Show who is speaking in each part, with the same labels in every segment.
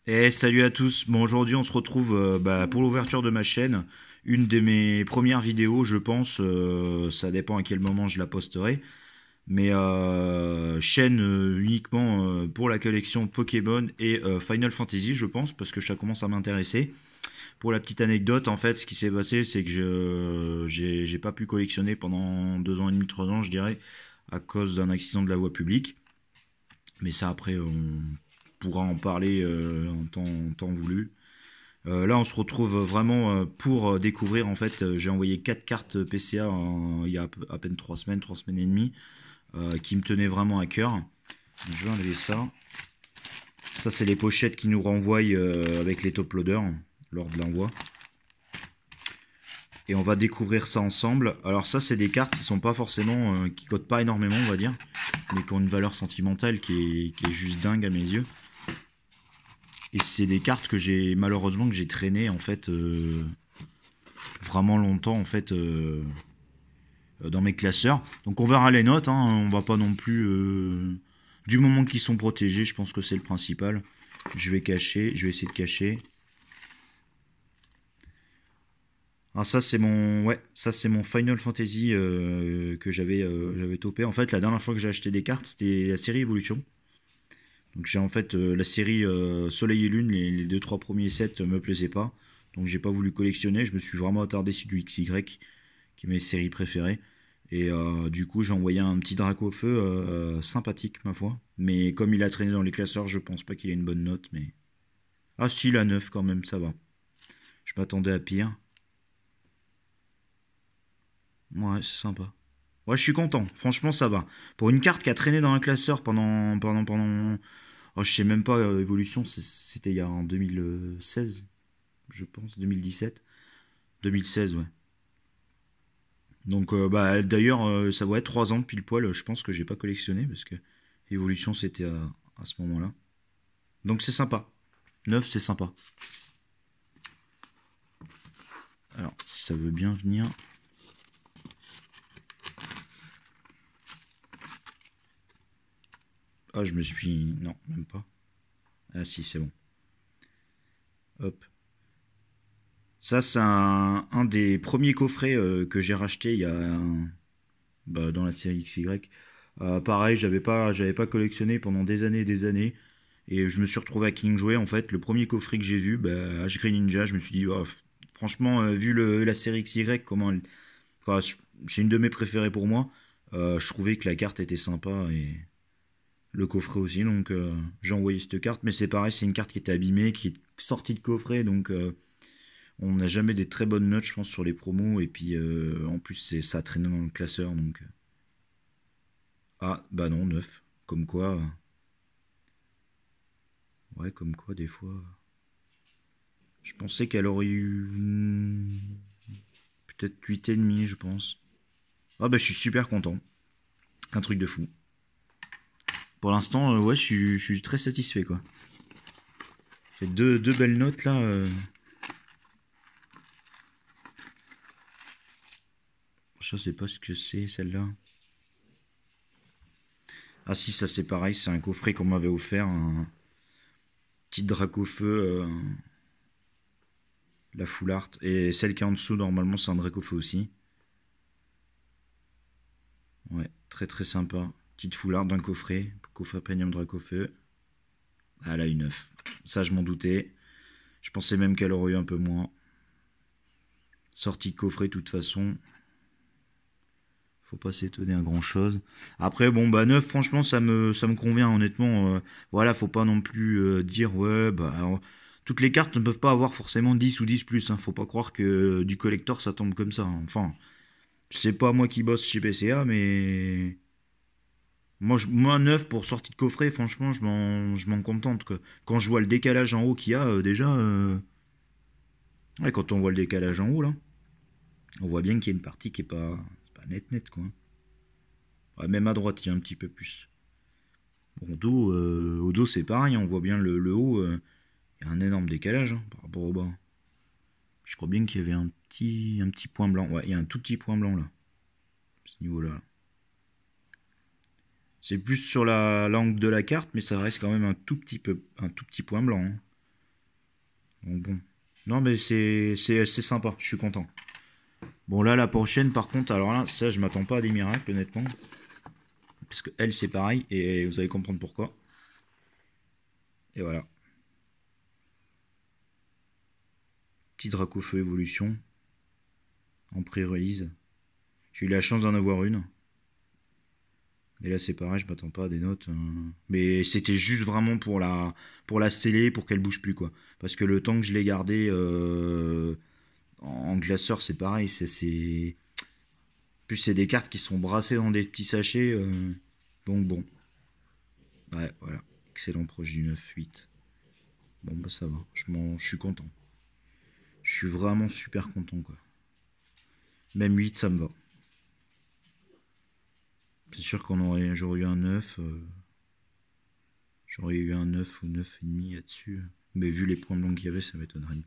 Speaker 1: Et salut à tous. Bon, aujourd'hui, on se retrouve pour l'ouverture de ma chaîne. Une de mes premières vidéos, je pense. Ça dépend à quel moment je la posterai. Mais chaîne uniquement pour la collection Pokémon et Final Fantasy, je pense, parce que ça commence à m'intéresser. Pour la petite anecdote, en fait, ce qui s'est passé, c'est que j'ai pas pu collectionner pendant 2 ans et demi, 3 ans, je dirais, à cause d'un accident de la voie publique. Mais ça, après, on pourra en parler en temps voulu. Là, on se retrouve vraiment pour découvrir. En fait, j'ai envoyé 4 cartes PCA il y a à peine 3 semaines et demie, qui me tenaient vraiment à cœur. Donc, je vais enlever ça. Ça, c'est les pochettes qui nous renvoient avec les top loaders lors de l'envoi. Et on va découvrir ça ensemble. Alors ça, c'est des cartes qui sont pas forcément, qui cotent pas énormément, on va dire, mais qui ont une valeur sentimentale qui est juste dingue à mes yeux. Et c'est des cartes que j'ai malheureusement que j'ai traînées en fait vraiment longtemps en fait dans mes classeurs. Donc on verra les notes, hein, on va pas non plus du moment qu'ils sont protégés, je pense que c'est le principal. Je vais cacher, je vais essayer de cacher. Ah ça c'est mon Final Fantasy que j'avais topé. En fait la dernière fois que j'ai acheté des cartes c'était la série Evolution. Donc j'ai en fait la série Soleil et Lune, les deux trois premiers sets me plaisaient pas. Donc j'ai pas voulu collectionner, je me suis vraiment attardé sur du XY, qui est mes séries préférées. Et du coup j'ai envoyé un petit Dracofeu sympathique ma foi. Mais comme il a traîné dans les classeurs, je pense pas qu'il ait une bonne note. Mais ah si, la 9 quand même, ça va. Je m'attendais à pire. Ouais, c'est sympa. Ouais, je suis content. Franchement, ça va. Pour une carte qui a traîné dans un classeur pendant. Oh, je sais même pas, Evolution, c'était il y a en 2016, je pense, 2017. 2016, ouais. Donc, d'ailleurs, ça va être 3 ans pile poil. Je pense que j'ai pas collectionné parce que Evolution, c'était à ce moment-là. Donc, c'est sympa. 9 c'est sympa. Alors, si ça veut bien venir. Ah, je me suis. Non, même pas. Ah, si, c'est bon. Hop. Ça, c'est un des premiers coffrets que j'ai racheté il y a dans la série XY. Pareil, j'avais pas collectionné pendant des années et des années. Et je me suis retrouvé à King Jouet. En fait, le premier coffret que j'ai vu, Ash Green Ninja, je me suis dit, oh, franchement, vu la série XY, enfin, c'est une de mes préférées pour moi. Je trouvais que la carte était sympa et le coffret aussi. Donc, j'ai envoyé cette carte. Mais c'est pareil, c'est une carte qui était abîmée, qui est sortie de coffret. Donc, on n'a jamais des très bonnes notes, je pense, sur les promos. Et puis, en plus, ça a traîné dans le classeur. Donc, ah, bah non, 9. Comme quoi, ouais, comme quoi, des fois. Je pensais qu'elle aurait eu peut-être 8,5, je pense. Ah, bah, je suis super content. Un truc de fou. Pour l'instant, ouais, je suis très satisfait, quoi. J'ai deux belles notes, là. Je sais pas ce que c'est, celle-là. Ah, si, ça, c'est pareil. C'est un coffret qu'on m'avait offert. Un petit Dracofeu. La full art. Et celle qui est en dessous, normalement, c'est un Dracofeu aussi. Ouais, très très sympa. Petite full art d'un coffret. Coffret premium Dracofeu. Ah, elle a une 9. Ça, je m'en doutais. Je pensais même qu'elle aurait eu un peu moins. Sortie de coffret, de toute façon. Faut pas s'étonner à grand chose. Après, bon, bah, 9, franchement, ça me convient, honnêtement. Voilà, faut pas non plus dire, ouais, toutes les cartes ne peuvent pas avoir forcément 10 ou 10 plus. Hein. Faut pas croire que du collector, ça tombe comme ça. Hein. Enfin, c'est pas moi qui bosse chez PCA, mais. Moi 9 pour sortie de coffret, franchement, je m'en contente. Quoi. Quand je vois le décalage en haut qu'il y a, déjà. Ouais, quand on voit le décalage en haut, là, on voit bien qu'il y a une partie qui est pas net, quoi. Ouais, même à droite, il y a un petit peu plus. Bon, au dos, c'est pareil, on voit bien le haut, il y a un énorme décalage hein, par rapport au bas. Je crois bien qu'il y avait un petit point blanc. Ouais, il y a un tout petit point blanc là, à ce niveau-là. C'est plus sur l'angle de la carte, mais ça reste quand même un tout petit point blanc. Hein. Donc bon. Non, mais c'est sympa, je suis content. Bon, là, la prochaine, par contre, alors là, ça, je m'attends pas à des miracles, honnêtement. Parce que elle, c'est pareil, et vous allez comprendre pourquoi. Et voilà. Petit Dracofeu évolution. En pré-release. J'ai eu la chance d'en avoir une. Et là, c'est pareil, je m'attends pas à des notes. Mais c'était juste vraiment pour la sceller, pour qu'elle bouge plus, quoi. Parce que le temps que je l'ai gardé en glaceur, c'est pareil. Plus c'est des cartes qui sont brassées dans des petits sachets. Donc bon. Ouais, voilà. Excellent, proche du 9-8. Bon, bah ça va. Je suis content. Je suis vraiment super content, quoi. Même 8, ça me va. C'est sûr j'aurais eu un 9. J'aurais eu un 9 ou 9,5 là-dessus. Mais vu les points blancs qu'il y avait, ça m'étonnerait.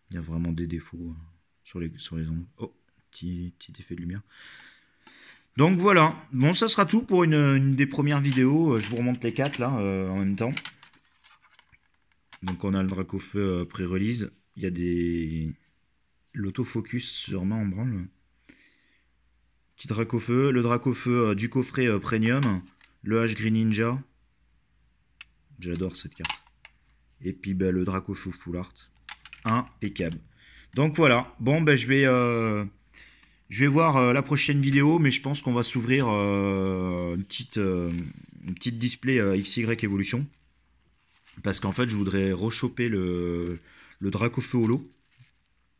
Speaker 1: Il y a vraiment des défauts sur les ongles. Oh, petit effet de lumière. Donc voilà. Bon, ça sera tout pour une des premières vidéos. Je vous remonte les 4 là en même temps. Donc on a le Dracofeu pré-release. Il y a l'autofocus sur main en branle. Petit Dracofeu. Le Dracofeu du coffret premium. Le H-Green Ninja. J'adore cette carte. Et puis bah, le Dracofeu Full Art. Impeccable. Donc voilà. Bon, ben je vais voir la prochaine vidéo, mais je pense qu'on va s'ouvrir une petite display XY Evolution. Parce qu'en fait, je voudrais rechoper le Dracofeu Holo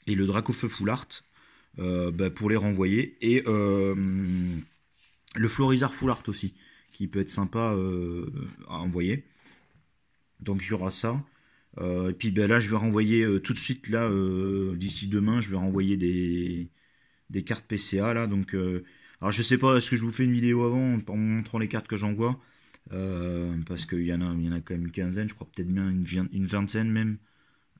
Speaker 1: et le Dracofeu Full Art pour les renvoyer. Et le Florizard Full Art aussi, qui peut être sympa à envoyer. Donc il y aura ça. Et puis ben, là, je vais renvoyer tout de suite, là, d'ici demain, je vais renvoyer des cartes PCA. Là, donc, alors je sais pas, est-ce que je vous fais une vidéo avant en montrant les cartes que j'envoie parce qu'il y en a quand même une quinzaine, je crois peut-être bien une vingtaine même.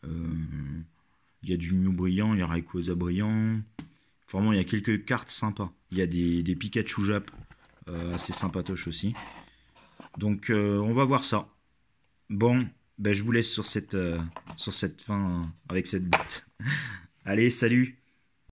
Speaker 1: Il y a du Mew brillant, il y a Rayquaza brillant. Vraiment, il y a quelques cartes sympas. Il y a des Pikachu Jap assez sympatoches aussi. Donc, on va voir ça. Bon, ben, je vous laisse sur cette fin avec cette bête. Allez, salut!